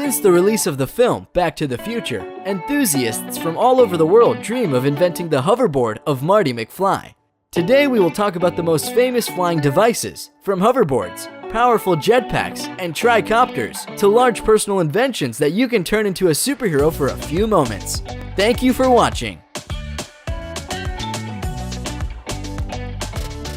Since the release of the film Back to the Future, enthusiasts from all over the world dream of inventing the hoverboard of Marty McFly. Today we will talk about the most famous flying devices, from hoverboards, powerful jetpacks, and tricopters, to large personal inventions that you can turn into a superhero for a few moments. Thank you for watching.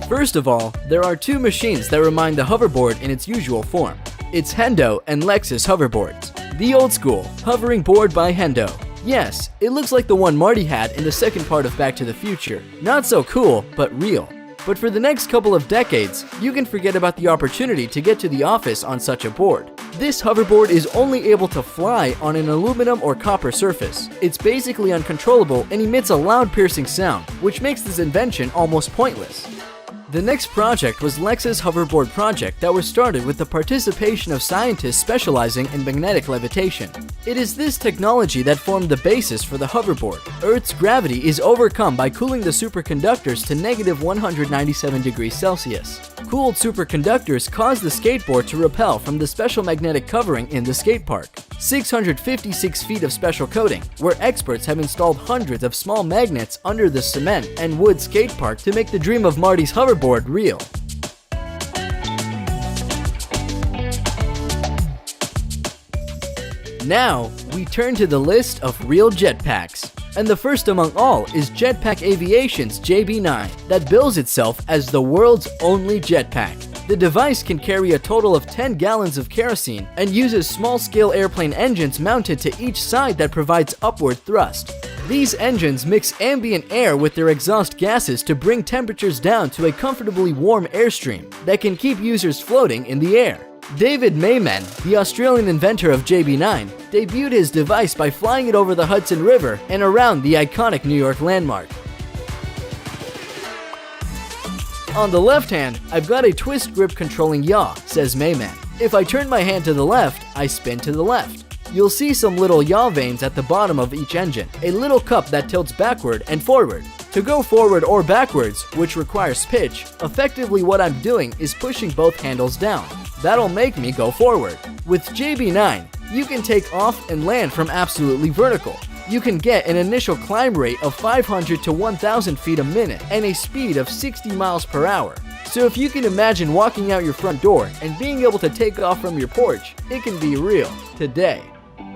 First of all, there are two machines that remind the hoverboard in its usual form. It's Hendo and Lexus hoverboards. The old school, hovering board by Hendo. Yes, it looks like the one Marty had in the second part of Back to the Future. Not so cool, but real. But for the next couple of decades, you can forget about the opportunity to get to the office on such a board. This hoverboard is only able to fly on an aluminum or copper surface. It's basically uncontrollable and emits a loud piercing sound, which makes this invention almost pointless. The next project was Lexus hoverboard project that was started with the participation of scientists specializing in magnetic levitation. It is this technology that formed the basis for the hoverboard. Earth's gravity is overcome by cooling the superconductors to negative 197 degrees Celsius. Cooled superconductors cause the skateboard to repel from the special magnetic covering in the skate park. 656 feet of special coating, where experts have installed hundreds of small magnets under the cement and wood skate park to make the dream of Marty's hoverboard real. Now, we turn to the list of real jetpacks. And the first among all is Jetpack Aviation's JB9, that bills itself as the world's only jetpack. The device can carry a total of 10 gallons of kerosene and uses small-scale airplane engines mounted to each side that provides upward thrust. These engines mix ambient air with their exhaust gases to bring temperatures down to a comfortably warm airstream that can keep users floating in the air. David Mayman, the Australian inventor of JB9, debuted his device by flying it over the Hudson River and around the iconic New York landmark. On the left hand, I've got a twist grip controlling yaw, says Mayman. If I turn my hand to the left, I spin to the left. You'll see some little yaw vanes at the bottom of each engine, a little cup that tilts backward and forward. To go forward or backwards, which requires pitch, effectively what I'm doing is pushing both handles down. That'll make me go forward. With JB9, you can take off and land from absolutely vertical. You can get an initial climb rate of 500 to 1,000 feet a minute and a speed of 60 miles per hour. So if you can imagine walking out your front door and being able to take off from your porch, it can be real today.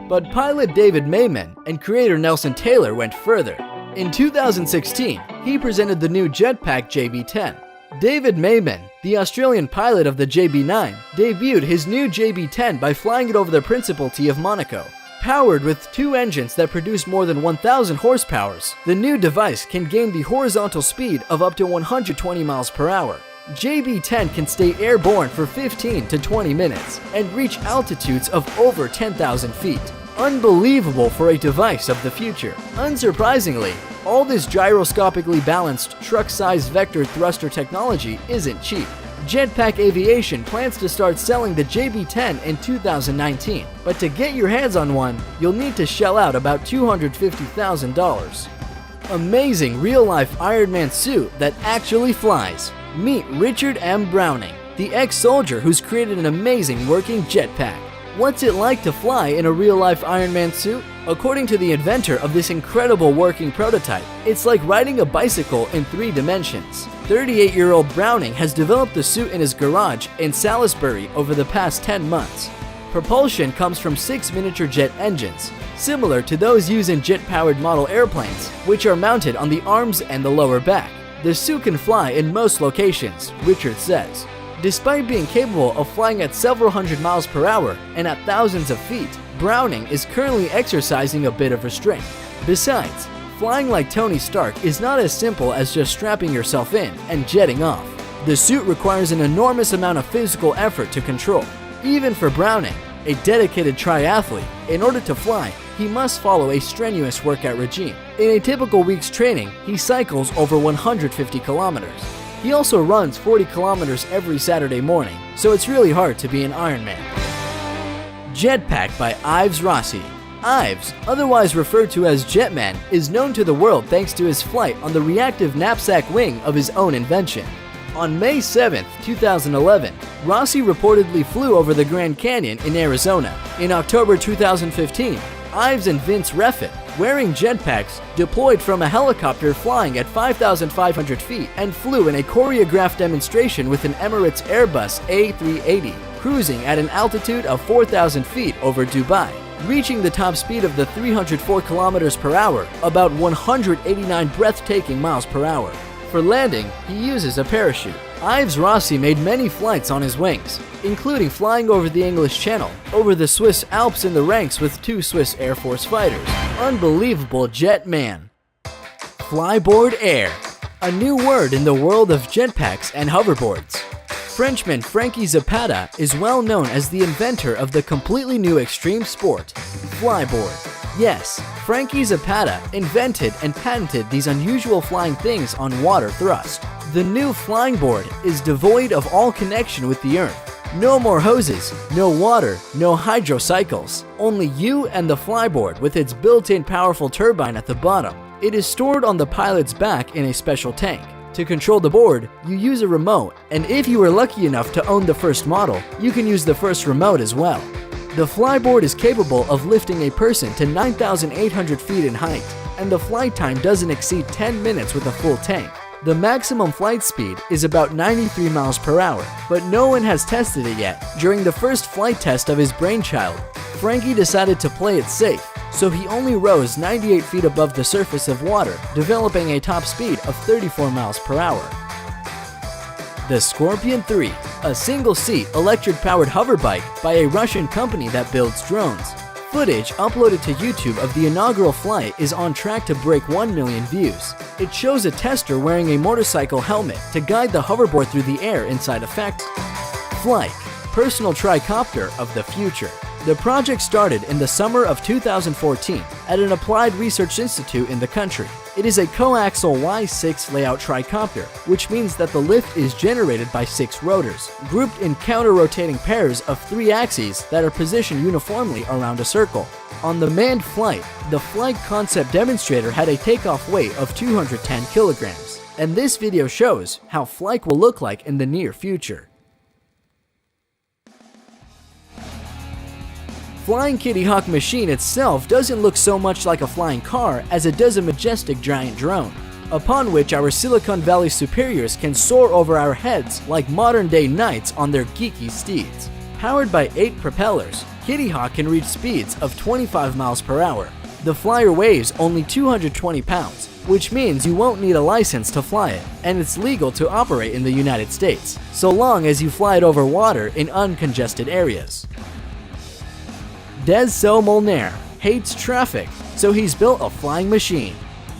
But pilot David Mayman and creator Nelson Taylor went further. In 2016, he presented the new jetpack JB10. David Mayman, the Australian pilot of the JB9, debuted his new JB10 by flying it over the Principality of Monaco. Powered with two engines that produce more than 1,000 horsepower, the new device can gain the horizontal speed of up to 120 miles per hour. JB10 can stay airborne for 15 to 20 minutes and reach altitudes of over 10,000 feet. Unbelievable for a device of the future. Unsurprisingly, all this gyroscopically balanced truck-sized vector thruster technology isn't cheap. Jetpack Aviation plans to start selling the JB10 in 2019, but to get your hands on one, you'll need to shell out about $250,000. Amazing real-life Iron Man suit that actually flies. Meet Richard M. Browning, the ex-soldier who's created an amazing working jetpack. What's it like to fly in a real-life Iron Man suit? According to the inventor of this incredible working prototype, it's like riding a bicycle in 3 dimensions. 38-year-old Browning has developed the suit in his garage in Salisbury over the past 10 months. Propulsion comes from 6 miniature jet engines, similar to those used in jet-powered model airplanes, which are mounted on the arms and the lower back. The suit can fly in most locations, Richard says. Despite being capable of flying at several hundred miles per hour and at thousands of feet, Browning is currently exercising a bit of restraint. Besides, flying like Tony Stark is not as simple as just strapping yourself in and jetting off. The suit requires an enormous amount of physical effort to control. Even for Browning, a dedicated triathlete, in order to fly, he must follow a strenuous workout regime. In a typical week's training, he cycles over 150 kilometers. He also runs 40 kilometers every Saturday morning, so it's really hard to be an Ironman. Jetpack by Ives Rossi. Ives, otherwise referred to as Jetman, is known to the world thanks to his flight on the reactive knapsack wing of his own invention. On May 7, 2011, Rossi reportedly flew over the Grand Canyon in Arizona. In October 2015, Ives and Vince Refit, wearing jetpacks, deployed from a helicopter flying at 5,500 feet and flew in a choreographed demonstration with an Emirates Airbus A380, cruising at an altitude of 4,000 feet over Dubai, reaching the top speed of the 304 kilometers per hour, about 189 breathtaking miles per hour. For landing, he uses a parachute. Ives Rossi made many flights on his wings, including flying over the English Channel, over the Swiss Alps in the ranks with 2 Swiss Air Force fighters. Unbelievable jet man. Flyboard air, a new word in the world of jetpacks and hoverboards. Frenchman Frankie Zapata is well known as the inventor of the completely new extreme sport, flyboard. Yes, Frankie Zapata invented and patented these unusual flying things on water thrust. The new flying board is devoid of all connection with the earth. No more hoses, no water, no hydrocycles. Only you and the flyboard with its built-in powerful turbine at the bottom. It is stored on the pilot's back in a special tank. To control the board, you use a remote, and if you are lucky enough to own the first model, you can use the first remote as well. The flyboard is capable of lifting a person to 9,800 feet in height, and the flight time doesn't exceed 10 minutes with a full tank. The maximum flight speed is about 93 miles per hour, but no one has tested it yet. During the first flight test of his brainchild, Frankie decided to play it safe, so he only rose 98 feet above the surface of water, developing a top speed of 34 miles per hour. The Scorpion 3, a single-seat electric-powered hoverbike by a Russian company that builds drones. Footage uploaded to YouTube of the inaugural flight is on track to break 1 million views. It shows a tester wearing a motorcycle helmet to guide the hoverboard through the air inside a factory. Flight, personal tricopter of the future. The project started in the summer of 2014 at an applied research institute in the country. It is a coaxial Y6 layout tricopter, which means that the lift is generated by 6 rotors, grouped in counter-rotating pairs of 3 axes that are positioned uniformly around a circle. On the manned flight, the flight concept demonstrator had a takeoff weight of 210 kilograms, and this video shows how flight will look like in the near future. Flying Kitty Hawk machine itself doesn't look so much like a flying car as it does a majestic giant drone, upon which our Silicon Valley superiors can soar over our heads like modern-day knights on their geeky steeds. Powered by 8 propellers, Kitty Hawk can reach speeds of 25 miles per hour. The flyer weighs only 220 pounds, which means you won't need a license to fly it, and it's legal to operate in the United States, so long as you fly it over water in uncongested areas. Des Molnar hates traffic, so he's built a flying machine.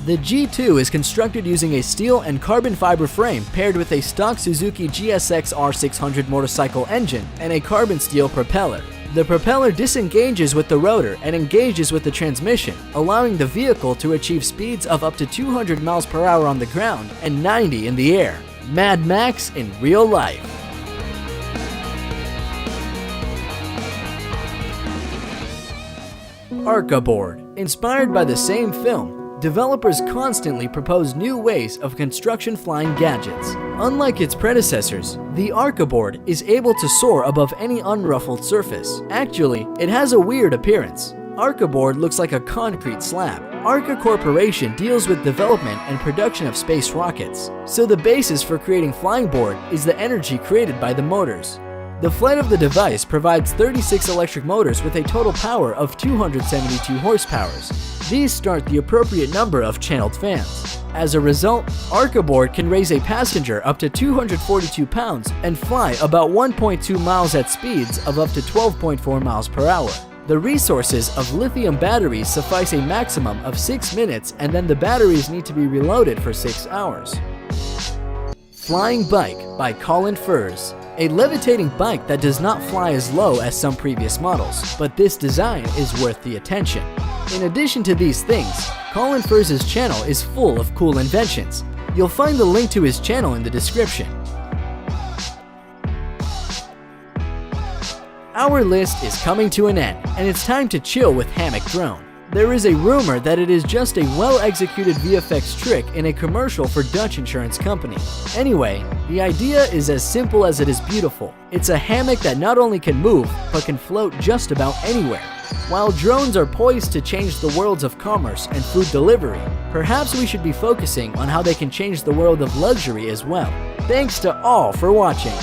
The G2 is constructed using a steel and carbon fiber frame paired with a stock Suzuki GSX R600 motorcycle engine and a carbon steel propeller. The propeller disengages with the rotor and engages with the transmission, allowing the vehicle to achieve speeds of up to 200 miles per hour on the ground and 90 in the air. Mad Max in real life. Arca board. Inspired by the same film, developers constantly propose new ways of construction flying gadgets. Unlike its predecessors, the Arca board is able to soar above any unruffled surface. Actually, it has a weird appearance. Arca board looks like a concrete slab. Arca Corporation deals with development and production of space rockets, so the basis for creating flying board is the energy created by the motors. The flight of the device provides 36 electric motors with a total power of 272 horsepower. These start the appropriate number of channeled fans. As a result, Arca board can raise a passenger up to 242 pounds and fly about 1.2 miles at speeds of up to 12.4 miles per hour. The resources of lithium batteries suffice a maximum of 6 minutes, and then the batteries need to be reloaded for 6 hours. Flying Bike by Colin Furze. A levitating bike that does not fly as low as some previous models, but this design is worth the attention. In addition to these things, Colin Furze's channel is full of cool inventions. You'll find the link to his channel in the description. Our list is coming to an end, and it's time to chill with Hammock Drone. There is a rumor that it is just a well-executed VFX trick in a commercial for Dutch insurance company. Anyway, the idea is as simple as it is beautiful. It's a hammock that not only can move, but can float just about anywhere. While drones are poised to change the worlds of commerce and food delivery, perhaps we should be focusing on how they can change the world of luxury as well. Thanks to all for watching.